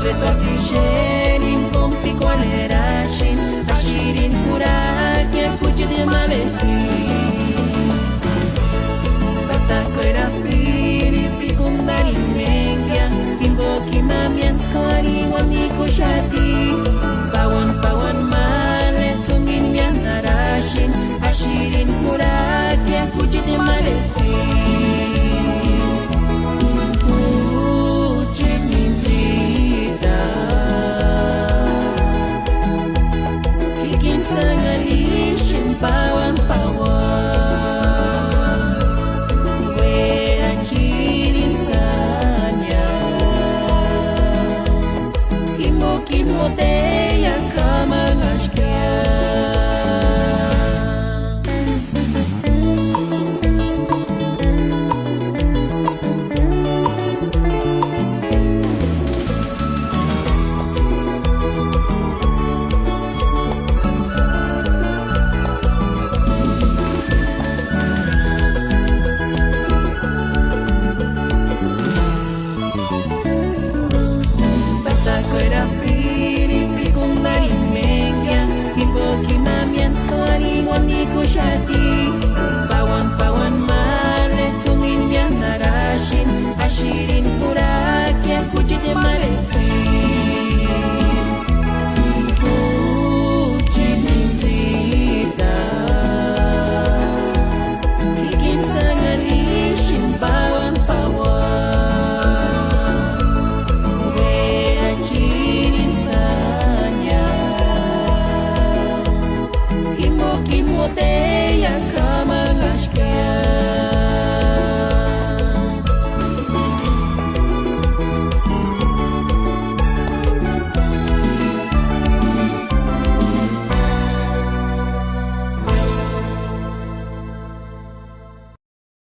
Retortisherin kompi kwalerashin Ashirin kurakya kujidi malesi Tata koira piri pikundari mengya Bimbo kimamian skori wani kushati Pawan male tungin mian narashin Ashirin kurakya kujidi malesi Kimmo te